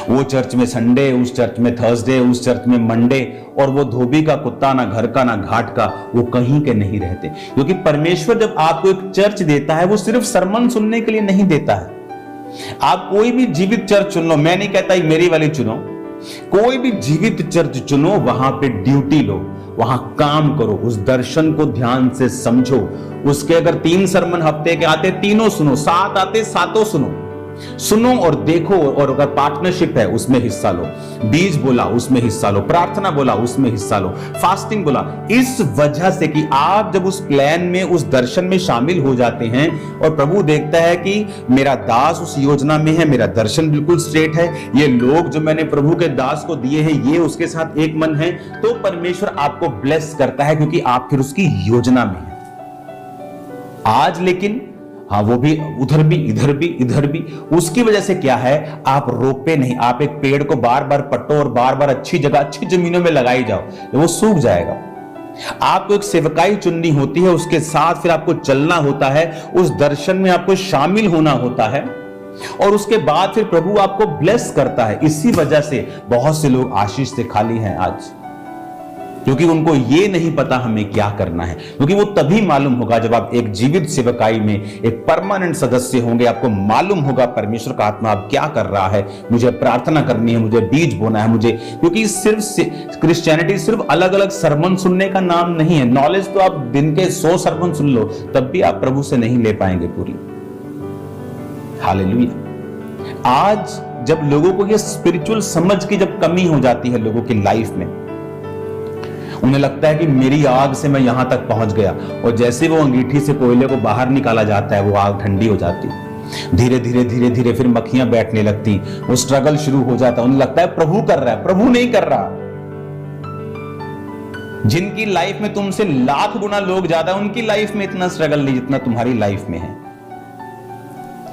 वो चर्च में संडे, उस चर्च में थर्सडे, उस चर्च में मंडे, और वो धोबी का कुत्ता, ना घर का ना घाट का, वो कहीं के नहीं रहते। क्योंकि परमेश्वर जब आपको एक चर्च देता है, वो सिर्फ सरमन सुनने के लिए नहीं देता है। आप कोई भी जीवित चर्च चुन लो, मैं नहीं कहता मेरी वाली चुनो, कोई भी जीवित चर्च चुनो, वहां पे ड्यूटी लो, वहां काम करो, उस दर्शन को ध्यान से समझो। उसके अगर 3 सरमन हफ्ते के आते, तीनों सुनो, 7 आते, 7 सुनो और देखो। और अगर पार्टनरशिप है, उसमें हिस्सा लो। बीज बोला, उसमें हिस्सा लो। प्रार्थना बोला, उसमें हिस्सा लो। फास्टिंग बोला, इस वजह से कि आप जब उस प्लान में, उस दर्शन में शामिल हो जाते हैं और प्रभु देखता है कि मेरा दास उस योजना में है, मेरा दर्शन बिल्कुल स्ट्रेट है, ये लोग जो मैंने प्रभु के दास को दिए हैं, ये उसके साथ एक मन है, तो परमेश्वर आपको ब्लेस करता है, क्योंकि आप फिर उसकी योजना में है। आज लेकिन हाँ, वो भी उधर भी, इधर भी। उसकी वजह से क्या है? आप रोपे नहीं। आप एक पेड़ को बार बार पट्टो और बार बार अच्छी जगह, अच्छी जमीनों में लगाई जाओ, वो सूख जाएगा। आपको एक सेवकाई चुननी होती है, उसके साथ फिर आपको चलना होता है, उस दर्शन में आपको शामिल होना होता है, और उसके बाद फिर प्रभु आपको ब्लेस करता है। इसी वजह से बहुत से लोग आशीष से खाली हैं आज, क्योंकि उनको ये नहीं पता हमें क्या करना है। क्योंकि वो तभी मालूम होगा जब आप एक जीवित सेवकाई में एक परमानेंट सदस्य होंगे, आपको मालूम होगा परमेश्वर का आत्मा अब क्या कर रहा है, मुझे प्रार्थना करनी है, मुझे बीज बोना है, मुझे। क्योंकि सिर्फ क्रिश्चियनिटी सिर्फ अलग अलग सरमन सुनने का नाम नहीं है। नॉलेज तो आप दिन के 100 सरमन सुन लो, तब भी आप प्रभु से नहीं ले पाएंगे पूरी। हालेलुया। आज जब लोगों को ये स्पिरिचुअल समझ की जब कमी हो जाती है लोगों की लाइफ में, उन्हें लगता है कि मेरी आग से मैं यहां तक पहुंच गया, और जैसे वो अंगीठी से कोयले को बाहर निकाला जाता है, वो आग ठंडी हो जाती, धीरे धीरे फिर मक्खियां बैठने लगती, वो स्ट्रगल शुरू हो जाता। उन्हें लगता है प्रभु कर रहा है, प्रभु नहीं कर रहा। जिनकी लाइफ में तुमसे लाख गुना लोग ज्यादा, उनकी लाइफ में इतना स्ट्रगल नहीं जितना तुम्हारी लाइफ में है,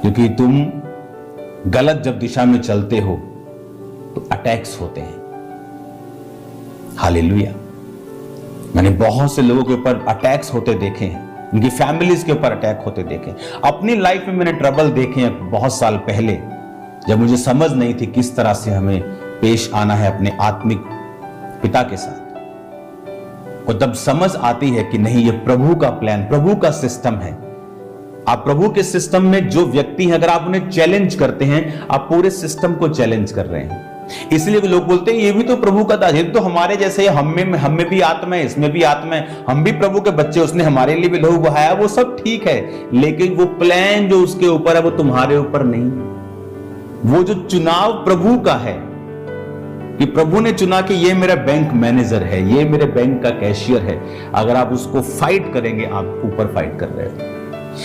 क्योंकि तुम गलत जब दिशा में चलते हो तो अटैक्स होते हैं। हालेलुया। मैंने बहुत से लोगों के ऊपर अटैक्स होते देखे हैं, उनकी फैमिलीज के ऊपर अटैक होते देखे। अपनी लाइफ में मैंने ट्रबल देखे हैं बहुत साल पहले, जब मुझे समझ नहीं थी किस तरह से हमें पेश आना है अपने आत्मिक पिता के साथ। और तब समझ आती है कि नहीं, ये प्रभु का प्लान, प्रभु का सिस्टम है। आप प्रभु के सिस्टम में जो व्यक्ति हैं, अगर आप उन्हें चैलेंज करते हैं, आप पूरे सिस्टम को चैलेंज कर रहे हैं। इसलिए लोग बोलते हैं ये भी तो प्रभु का दास, ये तो हमारे जैसे, हम में भी आत्मा है, इसमें भी आत्मा है, हम भी प्रभु के बच्चे, उसने हमारे लिए भी लहू बहाया, वो सब ठीक है, लेकिन वो प्लान जो उसके ऊपर है वो तुम्हारे ऊपर नहीं। वो जो चुनाव प्रभु का है, कि प्रभु ने चुना कि ये मेरा बैंक मैनेजर है, ये मेरे बैंक का कैशियर है, अगर आप उसको फाइट करेंगे, आप ऊपर फाइट कर रहे हो।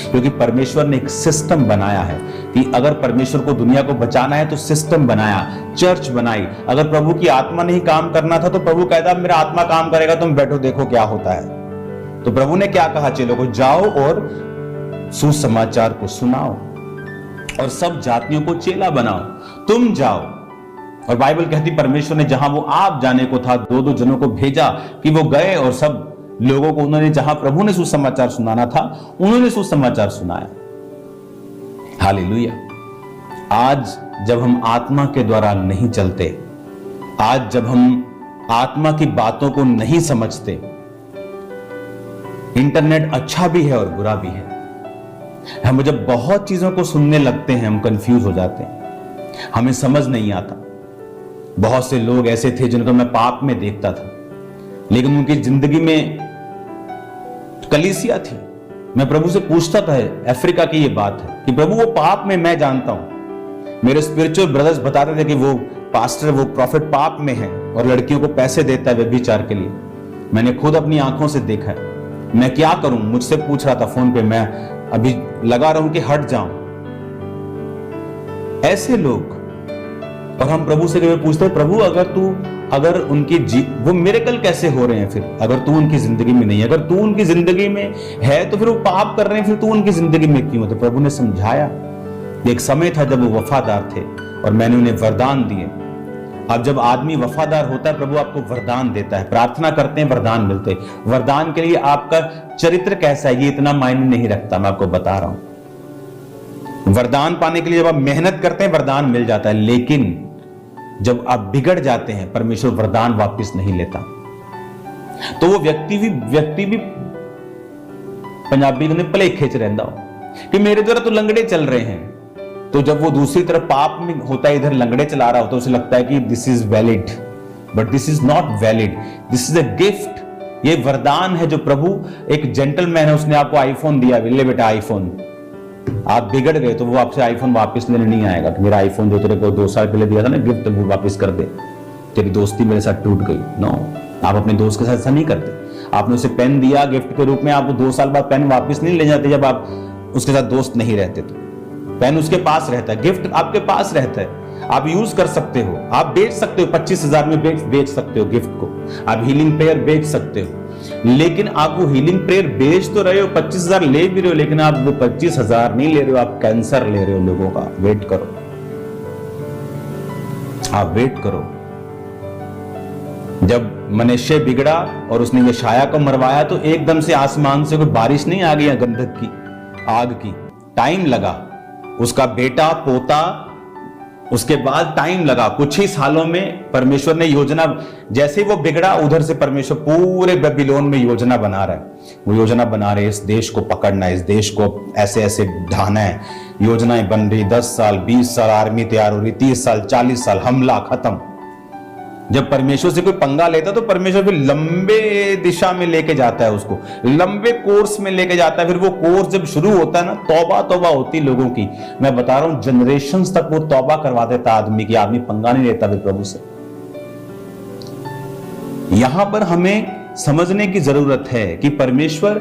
क्योंकि परमेश्वर ने एक सिस्टम बनाया है कि अगर परमेश्वर को दुनिया को बचाना है तो सिस्टम बनाया, चर्च बनाई। अगर प्रभु की आत्मा नहीं काम करना था तो प्रभु कहता मेरा आत्मा काम करेगा, तुम बैठो देखो क्या होता है। तो प्रभु ने क्या कहा? चलो को जाओ और सुसमाचार को सुनाओ और सब जातियों को चेला बनाओ, तुम जाओ। और बाइबल कहती परमेश्वर ने जहां वो आप जाने को था, 2-2 जनों को भेजा कि वो गए और सब लोगों को उन्होंने, जहां प्रभु ने सुसमाचार सुनाना था, उन्होंने सुसमाचार सुनाया। हालेलुया। आज जब हम आत्मा के द्वारा नहीं चलते, आज जब हम आत्मा की बातों को नहीं समझते, इंटरनेट अच्छा भी है और बुरा भी है। हम जब बहुत चीजों को सुनने लगते हैं, हम कंफ्यूज हो जाते हैं, हमें समझ नहीं आता। बहुत से लोग ऐसे थे जिनको मैं पाप में देखता था, लेकिन उनकी जिंदगी में कलीसिया थी, मैं प्रभु से पूछता था, अफ्रीका की ये बात है कि प्रभु वो पाप में, मैं जानता हूं, मेरे स्पिरिचुअल ब्रदर्स बताते थे कि वो पास्टर, वो प्रॉफिट पाप में है और लड़कियों को पैसे देता है व्यभिचार के लिए। मैंने खुद अपनी आंखों से देखा है। मैं क्या करूं, मुझसे पूछ रहा था फोन पे, मैं अभी लगा रहा हूं कि हट जाऊं। ऐसे लोग, और हम प्रभु से कभी पूछते हैं, प्रभु अगर उनकी वो मिरेकल कैसे हो रहे हैं फिर, अगर तू उनकी जिंदगी में नहीं है, अगर तू उनकी जिंदगी में है तो फिर वो पाप कर रहे हैं, फिर तू उनकी जिंदगी में क्यों? तो प्रभु ने समझाया, एक समय था जब वो वफादार थे और मैंने उन्हें वरदान दिए। अब जब आदमी वफादार होता है, प्रभु आपको वरदान देता है। प्रार्थना करते हैं, वरदान मिलते हैं। वरदान के लिए आपका चरित्र कैसा है ये इतना मायने नहीं रखता, मैं आपको बता रहा हूं। वरदान पाने के लिए जब आप मेहनत करते हैं, वरदान मिल जाता है, लेकिन जब आप बिगड़ जाते हैं, परमेश्वर वरदान वापस नहीं लेता। तो वो व्यक्ति भी पंजाबी ने भले खेच रहता हो कि मेरे द्वारा तो लंगड़े चल रहे हैं। तो जब वो दूसरी तरफ पाप में होता है, इधर लंगड़े चला रहा होता है, उसे लगता है कि this is valid, but this is not valid, this is a gift. ये वरदान है जो प्रभु, एक जेंटलमैन है, उसने आपको आईफोन दिया, ले बेटा आईफोन। आप बिगड़ गए तो वो आपसे आईफोन वापस लेने नहीं आएगा कि मेरा आईफोन जो तेरे को 2 साल पहले दिया था ना गिफ्ट, वो वापस कर दे, तेरी दोस्ती मेरे साथ टूट गई। नो, आप अपने दोस्त के साथ ऐसा नहीं करते। आपने उसे पेन दिया गिफ्ट के रूप में, आप 2 साल बाद पेन वापस नहीं ले जाते जब आप उसके साथ दोस्त नहीं रहते। तो पेन उसके पास रहता है, गिफ्ट आपके पास रहता है, आप यूज कर सकते हो, आप बेच सकते हो, 25,000 में बेच सकते हो गिफ्ट को, आप हीलिंग प्रेयर बेच सकते हो। लेकिन आप वो हीलिंग प्रेयर बेच तो रहे हो, 25,000 ले भी रहे हो, लेकिन आप वो 25,000 नहीं ले रहे हो, आप कैंसर ले रहे हो लोगों का। वेट करो, आप वेट करो। जब मनुष्य बिगड़ा और उसने यशाया को मरवाया तो एकदम से आसमान से कोई बारिश नहीं आ गई गंधक की, आग की। टाइम लगा, उसका बेटा पोता, उसके बाद टाइम लगा। कुछ ही सालों में परमेश्वर ने योजना, जैसे वो बिगड़ा उधर से परमेश्वर पूरे बेबीलोन में योजना बना रहा है। वो योजना बना रहे, इस देश को पकड़ना है, इस देश को ऐसे ऐसे ढाना है। योजनाएं बन रही, 10 साल 20 साल आर्मी तैयार हो रही, 30 साल 40 साल, हमला खत्म। जब परमेश्वर से कोई पंगा लेता तो परमेश्वर फिर लंबे दिशा में लेके जाता है, उसको लंबे कोर्स में लेके जाता है। फिर वो कोर्स जब शुरू होता है ना, तौबा होती लोगों की। मैं बता रहा हूं, जनरेशंस तक वो तौबा करवा देता आदमी की, आदमी पंगा नहीं लेता फिर प्रभु से। यहां पर हमें समझने की जरूरत है कि परमेश्वर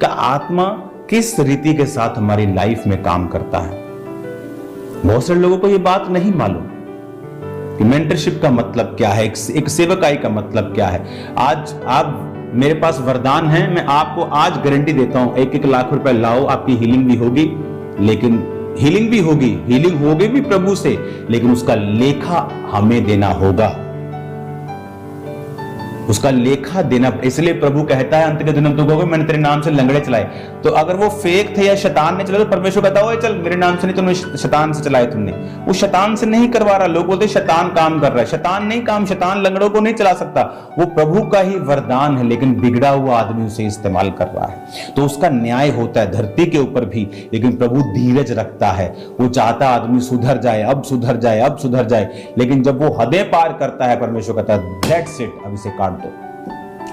का आत्मा किस रीति के साथ हमारी लाइफ में काम करता है। बहुत सारे लोगों को यह बात नहीं मालूम कि मेंटरशिप का मतलब क्या है, एक सेवकाई का मतलब क्या है। आज आप मेरे पास वरदान है, मैं आपको आज गारंटी देता हूं 1-1 लाख रुपए लाओ, आपकी हीलिंग भी होगी। लेकिन हीलिंग होगी भी प्रभु से, लेकिन उसका लेखा हमें देना होगा, उसका लेखा देना। इसलिए प्रभु कहता है अंत के दिन तुम कहोगे मैंने तेरे नाम से लंगड़े चलाए। तो अगर वो फेक थे या शैतान ने चलाए तो परमेश्वर कहता है चल मेरे नाम से नहीं, तुमने शैतान से चलाए। तुमने वो शैतान से नहीं करवा रहा। लोग बोलते शैतान काम कर रहा है, शैतान नहीं काम, शैतान लंगड़ों को नहीं चला सकता। वो प्रभु का ही वरदान है, लेकिन बिगड़ा हुआ आदमी उसे इस्तेमाल कर रहा है। तो उसका न्याय होता है धरती के ऊपर भी, लेकिन प्रभु धीरज रखता है। वो चाहता आदमी सुधर जाए, अब सुधर जाए, अब सुधर जाए। लेकिन जब वो हदें पार करता है, परमेश्वर कहता है दैट्स इट, अब इसे काट दो।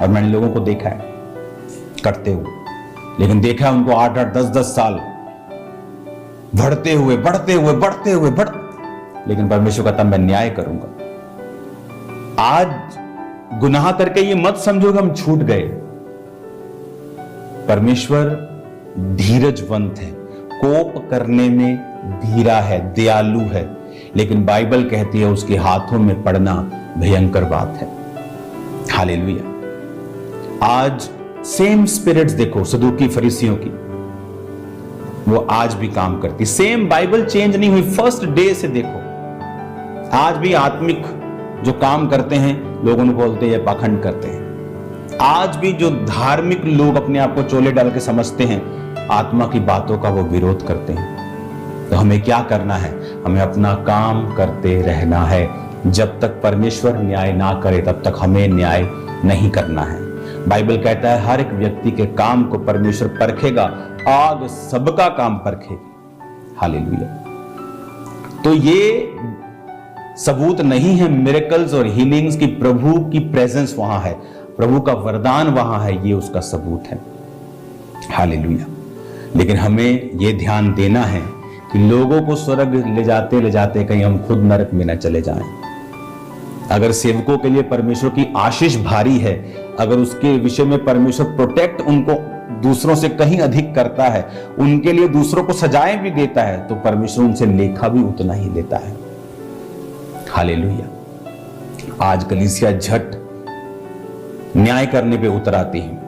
और मैंने लोगों को देखा है करते हुए, लेकिन देखा है उनको 8-8 10-10 साल बढ़ते हुए, लेकिन परमेश्वर कहता मैं न्याय करूंगा। आज गुनाह करके ये मत समझो कि हम छूट गए। परमेश्वर धीरजवंत है, कोप करने में धीरा है, दयालु है, लेकिन बाइबल कहती है उसके हाथों में पड़ना भयंकर बात है। हालेलुया। आज सेम स्पिरिट्स देखो सदूकी फरीसियों की, वो आज भी काम करती। सेम बाइबल चेंज नहीं हुई, फर्स्ट डे से देखो। आज भी आत्मिक जो काम करते हैं लोग उनको बोलते हैं पाखंड करते हैं। आज भी जो धार्मिक लोग अपने आप को चोले डाल के समझते हैं, आत्मा की बातों का वो विरोध करते हैं। तो हमें क्या करना है? हमें अपना काम करते रहना है। जब तक परमेश्वर न्याय ना करे तब तक हमें न्याय नहीं करना है। बाइबल कहता है हर एक व्यक्ति के काम को परमेश्वर परखेगा, आग सबका काम परखेगी। हालेलुया। तो ये सबूत नहीं है मिरेकल्स और हीलिंग्स की प्रभु की प्रेजेंस वहां है, प्रभु का वरदान वहां है, ये उसका सबूत है। हालेलुया। लेकिन हमें ये ध्यान देना है कि लोगों को स्वर्ग ले जाते कहीं हम खुद नरक में न चले जाएं। अगर सेवकों के लिए परमेश्वर की आशीष भारी है, अगर उसके विषय में परमेश्वर प्रोटेक्ट उनको दूसरों से कहीं अधिक करता है, उनके लिए दूसरों को सजाएं भी देता है, तो परमेश्वर उनसे लेखा भी उतना ही लेता है। हालेलुया। आज कलीसिया झट न्याय करने पे उतर आती है।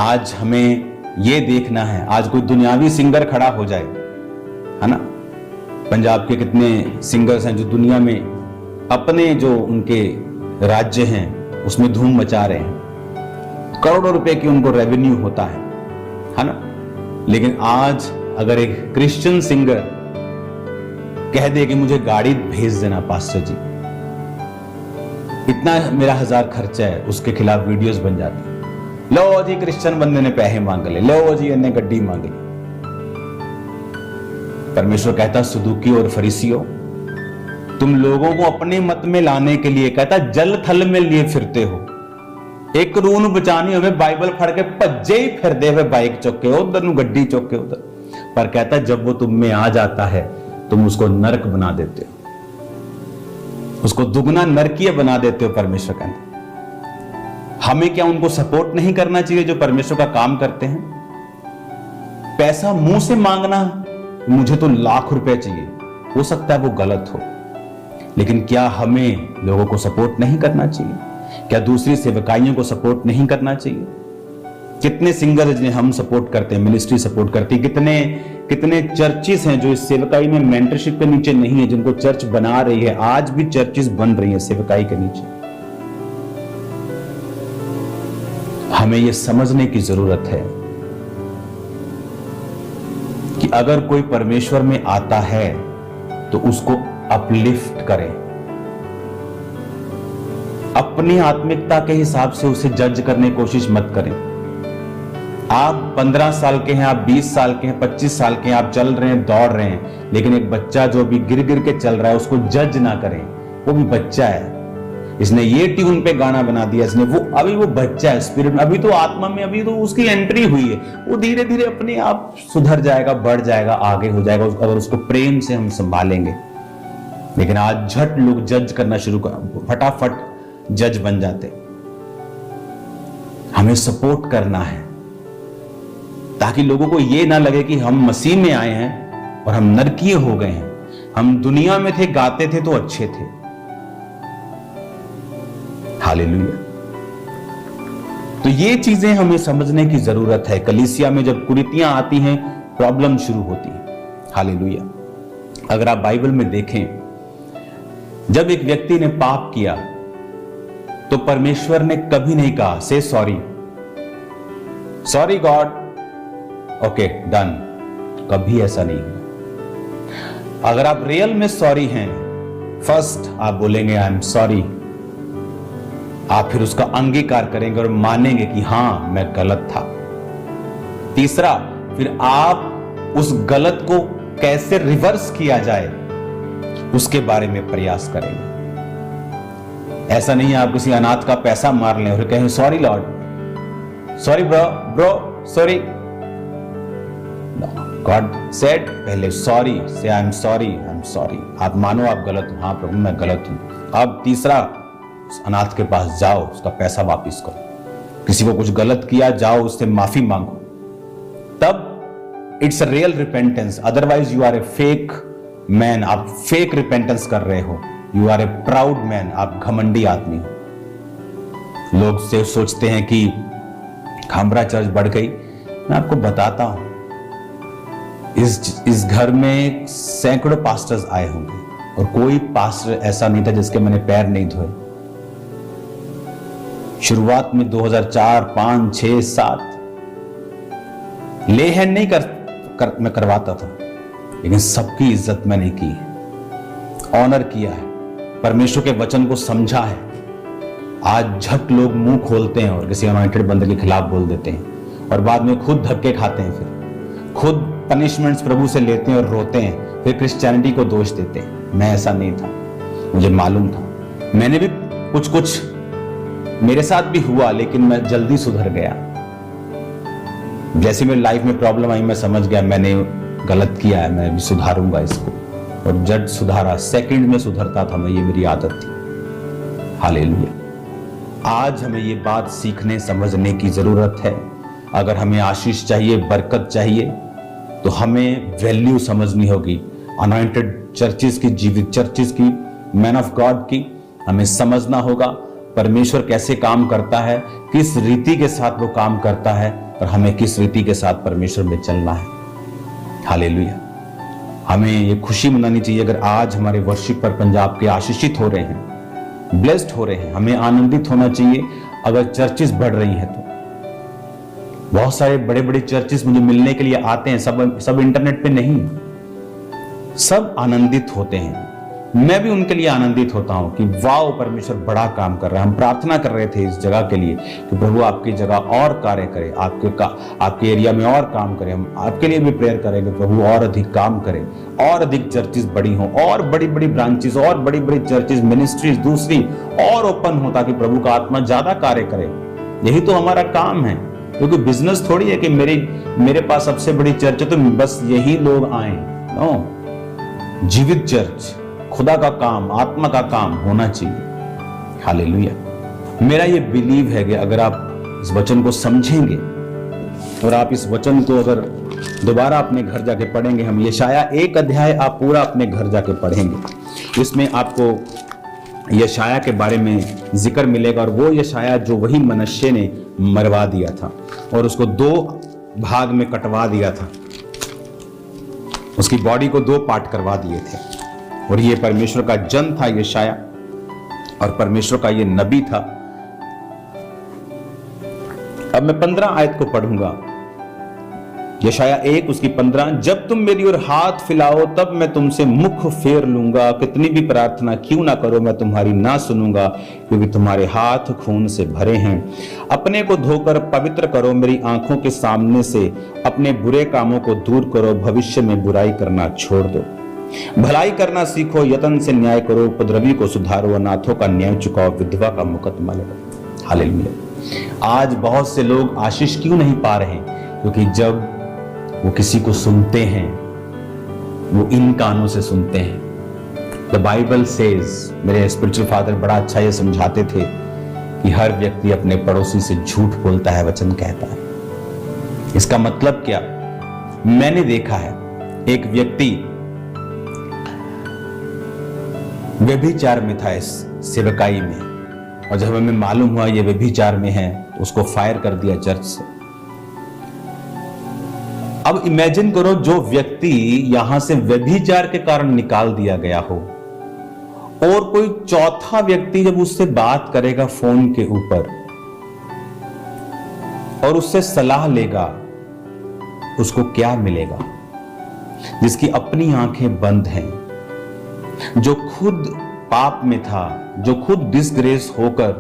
आज हमें यह देखना है, आज कोई दुनियावी सिंगर खड़ा हो जाए, है ना। पंजाब के कितने सिंगर्स हैं जो दुनिया में अपने जो उनके राज्य हैं उसमें धूम मचा रहे हैं, करोड़ों रुपए की उनको रेवेन्यू होता है ना। लेकिन आज अगर एक क्रिश्चियन सिंगर कह दे कि मुझे गाड़ी भेज देना पास्टर जी, इतना मेरा 1000 खर्चा है, उसके खिलाफ वीडियोस बन जाती है। लो जी क्रिश्चियन बंदे ने पैसे मांग ले, लो जी इन्हें गड्डी मांग ली। परमेश्वर कहता सदूकी और फरीसियों, तुम लोगों को अपने मत में लाने के लिए कहता जल थल में लिए फिरते हो। एक रून बचानी हमें बाइबल फड़ के भज्जे ही फिर दे, बाइक चौके उधर नु गड्डी चौके उधर। पर कहता जब वो तुम में आ जाता है तुम उसको नरक बना देते हो, उसको दुगना नरकीय बना देते हो। परमेश्वर कहता हमें क्या उनको सपोर्ट नहीं करना चाहिए जो परमेश्वर का काम करते हैं? पैसा मुंह से मांगना, मुझे तो लाख रुपए चाहिए, हो सकता है वो गलत हो, लेकिन क्या हमें लोगों को सपोर्ट नहीं करना चाहिए? क्या दूसरी सेवकाइयों को सपोर्ट नहीं करना चाहिए? कितने सिंगर जिन्हें हम सपोर्ट करते हैं, मिनिस्ट्री सपोर्ट करती है, कितने चर्चेस हैं जो इस सेवकाई में मेंटरशिप के नीचे नहीं है, जिनको चर्च बना रही है। आज भी चर्चेस बन रही है सेवकाई के नीचे। हमें यह समझने की जरूरत है कि अगर कोई परमेश्वर में आता है तो उसको अपलिफ्ट करें, अपनी आत्मिकता के हिसाब से उसे जज करने की कोशिश मत करें। आप 15 साल के हैं, आप 20 साल के हैं, 25 साल के हैं, आप चल रहे हैं, दौड़ रहे हैं, लेकिन एक बच्चा जो भी गिर गिर के चल रहा है उसको जज ना करें। वो भी बच्चा है, इसने ये ट्यून पे गाना बना दिया, इसने वो, अभी वो बच्चा है स्पिरिट में, अभी तो आत्मा में अभी तो उसकी एंट्री हुई है। वो धीरे धीरे अपने आप सुधर जाएगा, बढ़ जाएगा, आगे हो जाएगा अगर उसको प्रेम से हम संभालेंगे। लेकिन आज झट लोग जज करना शुरू कर, फटाफट जज बन जाते। हमें सपोर्ट करना है ताकि लोगों को यह ना लगे कि हम मसीह में आए हैं और हम नरकीय हो गए हैं। हम दुनिया में थे, गाते थे तो अच्छे थे। हालेलुया। तो ये चीजें हमें समझने की जरूरत है। कलीसिया में जब कुरीतियां आती हैं, प्रॉब्लम शुरू होती है। हालेलुया। अगर आप बाइबल में देखें, जब एक व्यक्ति ने पाप किया तो परमेश्वर ने कभी नहीं कहा से sorry, sorry God, okay done, कभी ऐसा नहीं हुआ। अगर आप रियल में सॉरी हैं, फर्स्ट आप बोलेंगे आई एम सॉरी, आप फिर उसका अंगीकार करेंगे और मानेंगे कि हां मैं गलत था। तीसरा, फिर आप उस गलत को कैसे रिवर्स किया जाए उसके बारे में प्रयास करेंगे। ऐसा नहीं है आप किसी अनाथ का पैसा मार लें और कहें sorry Lord, sorry bro sorry. God said पहले सॉरी, से आई एम सॉरी। आप मानो आप गलत हो, हाँ प्रभु मैं गलत हूं। अब तीसरा, अनाथ के पास जाओ, उसका पैसा वापस करो। किसी को कुछ गलत किया, जाओ उससे माफी मांगो, तब it's a real repentance. Otherwise you are a fake man, आप फेक रिपेंटेंस कर रहे हो। You are a proud man, आप घमंडी आदमी हो। लोग से सोचते हैं कि खामरा चर्च बढ़ गई। मैं आपको बताता हूं, इस घर में सैकड़ों पास्टर्स आए होंगे और कोई पास्टर ऐसा नहीं था जिसके मैंने पैर नहीं धोए। शुरुआत में 2004, 5, 6, 7 ले हैंड नहीं मैं करवाता था, लेकिन सबकी इज्जत मैंने की है, ऑनर किया है, परमेश्वर के वचन को समझा है। आज झट लोग मुंह खोलते हैं और किसी अनॉइंटेड बंदे के खिलाफ बोल देते हैं और बाद में खुद धक्के खाते हैं, फिर खुद पनिशमेंट्स प्रभु से लेते हैं और रोते हैं, फिर क्रिश्चियनिटी को दोष देते हैं। मैं ऐसा नहीं था, मुझे मालूम था, मैंने भी कुछ मेरे साथ भी हुआ, लेकिन मैं जल्दी सुधर गया। जैसे मेरी लाइफ में प्रॉब्लम आई, मैं समझ गया मैंने गलत किया है, मैं भी सुधारूंगा इसको, और जट सुधारा, सेकंड में सुधरता था मैं, ये मेरी आदत थी। हालेलुया। आज हमें ये बात सीखने समझने की जरूरत है। अगर हमें आशीष चाहिए, बरकत चाहिए, तो हमें वैल्यू समझनी होगी अनॉइंटेड चर्चेस की, जीवित चर्चेस की, मैन ऑफ गॉड की। हमें समझना होगा परमेश्वर कैसे काम करता है, किस रीति के साथ वो काम करता है, और हमें किस रीति के साथ परमेश्वर में चलना है। हालेलुया। हमें ये खुशी मनानी चाहिए अगर आज हमारे वर्शिप पर पंजाब के आशीषित हो रहे हैं, ब्लेस्ड हो रहे हैं। हमें आनंदित होना चाहिए अगर चर्चेस बढ़ रही हैं तो। बहुत सारे बड़े बड़े चर्चेस मुझे मिलने के लिए आते हैं, सब इंटरनेट पे नहीं, सब आनंदित होते हैं। मैं भी उनके लिए आनंदित होता हूं कि वाह परमेश्वर बड़ा काम कर रहा है। हम प्रार्थना कर रहे थे इस जगह के लिए कि प्रभु आपकी जगह और कार्य करे, आपके एरिया में और काम करे। हम आपके लिए भी प्रेयर करेंगे, प्रभु और अधिक काम करे, और अधिक चर्चेस बड़ी हो, और बड़ी बड़ी ब्रांचेस, और बड़ी बड़ी चर्चेस, मिनिस्ट्रीज दूसरी और ओपन हो, ताकि प्रभु का आत्मा ज्यादा कार्य करे। यही तो हमारा काम है, क्योंकि बिजनेस थोड़ी है कि मेरे पास सबसे बड़ी चर्च है तो बस यही लोग आए। नो, जीवित चर्च, खुदा का काम, आत्मा का काम होना चाहिए। हालेलुया। मेरा ये बिलीव है कि अगर आप इस वचन को समझेंगे और आप इस वचन को अगर दोबारा अपने घर जाके पढ़ेंगे, हम यशाया 1 अध्याय आप पूरा अपने घर जाके पढ़ेंगे, इसमें आपको यशाया के बारे में जिक्र मिलेगा। और वो यशाया जो वही मनश्शे ने मरवा दिया था और उसको 2 भाग में कटवा दिया था, उसकी बॉडी को 2 पार्ट करवा दिए थे। और ये परमेश्वर का जन था यशाया, और परमेश्वर का ये नबी था। अब मैं 15 आयत को पढ़ूंगा, यशाया 1 उसकी 15। जब तुम मेरी ओर हाथ फैलाओ तब मैं तुमसे मुख फेर लूंगा, कितनी भी प्रार्थना क्यों ना करो मैं तुम्हारी ना सुनूंगा, क्योंकि तुम्हारे हाथ खून से भरे हैं। अपने को धोकर पवित्र करो, मेरी आंखों के सामने से अपने बुरे कामों को दूर करो, भविष्य में बुराई करना छोड़ दो। भलाई करना सीखो, यत्न से न्याय करो, उपद्रवी को सुधारो, अनाथों का न्याय चुकाओ, विधवा का मुकदमा लड़ो। हालेलुया। आज बहुत से लोग आशीष क्यों नहीं पा रहे? क्योंकि जब वो किसी को सुनते हैं, वो इन कानों से सुनते हैं। द बाइबल सेज, मेरे स्पिरिचुअल फादर बड़ा अच्छा ये समझाते थे कि हर व्यक्ति अपने पड़ोसी से झूठ बोलता है, वचन कहता है। इसका मतलब क्या? मैंने देखा है एक व्यक्ति व्यभिचार में था इस सेवकाई में, और जब हमें मालूम हुआ ये व्यभिचार में है तो उसको फायर कर दिया चर्च से। अब इमेजिन करो, जो व्यक्ति यहां से व्यभिचार के कारण निकाल दिया गया हो, और कोई चौथा व्यक्ति जब उससे बात करेगा फोन के ऊपर और उससे सलाह लेगा, उसको क्या मिलेगा? जिसकी अपनी आंखें बंद हैं, जो खुद पाप में था, जो खुद डिसग्रेस होकर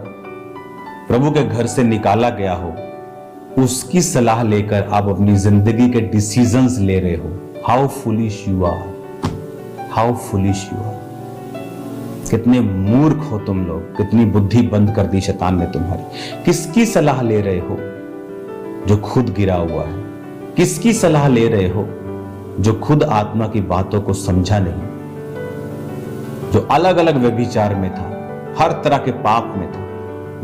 प्रभु के घर से निकाला गया हो, उसकी सलाह लेकर आप अपनी जिंदगी के डिसीजंस ले रहे हो। How foolish you are, how foolish you are. कितने मूर्ख हो तुम लोग, कितनी बुद्धि बंद कर दी शैतान ने तुम्हारी। किसकी सलाह ले रहे हो? जो खुद गिरा हुआ है। किसकी सलाह ले रहे हो? जो खुद आत्मा की बातों को समझा नहीं, जो अलग अलग व्यभिचार में था, हर तरह के पाप में था,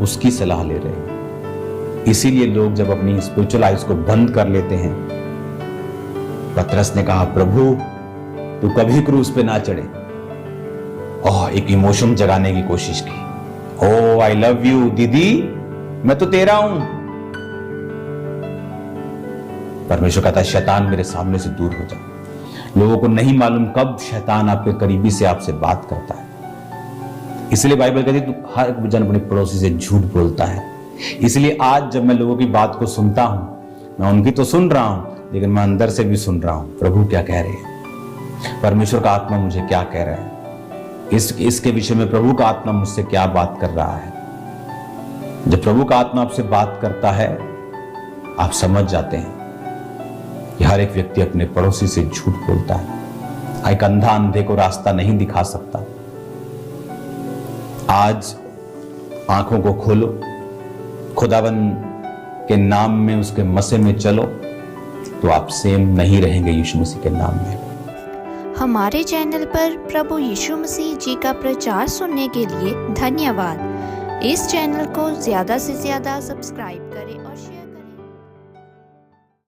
उसकी सलाह ले रहे हैं। इसीलिए लोग जब अपनी स्पिरिचुअल आइज को बंद कर लेते हैं, पतरस ने कहा, प्रभु तू कभी क्रूस पे ना चढ़े। एक इमोशन जगाने की कोशिश की। आई लव यू दीदी, मैं तो तेरा हूं। परमेश्वर कहता है, शैतान मेरे सामने से दूर हो जा। लोगों को नहीं मालूम कब शैतान आपके करीबी से आपसे बात करता है। इसलिए बाइबल कहती है तू हर जन अपने पड़ोसी से झूठ बोलता है। इसलिए आज जब मैं लोगों की बात को सुनता हूं, मैं उनकी तो सुन रहा हूं, लेकिन मैं अंदर से भी सुन रहा हूं, प्रभु क्या कह रहे हैं, परमेश्वर का आत्मा मुझे क्या कह रहा है, इसके विषय में प्रभु का आत्मा मुझसे क्या बात कर रहा है। जब प्रभु का आत्मा आपसे बात करता है, आप समझ जाते हैं कि हर एक व्यक्ति अपने पड़ोसी से झूठ बोलता है। एक अंधा अंधे को रास्ता नहीं दिखा सकता। आज आंखों को खोलो, खुदावन के नाम में उसके मसे में चलो, तो आप सेम नहीं रहेंगे यीशु मसीह के नाम में। हमारे चैनल पर प्रभु यीशु मसीह जी का प्रचार सुनने के लिए धन्यवाद। इस चैनल को ज़्यादा से ज़्यादा सब्सक्राइब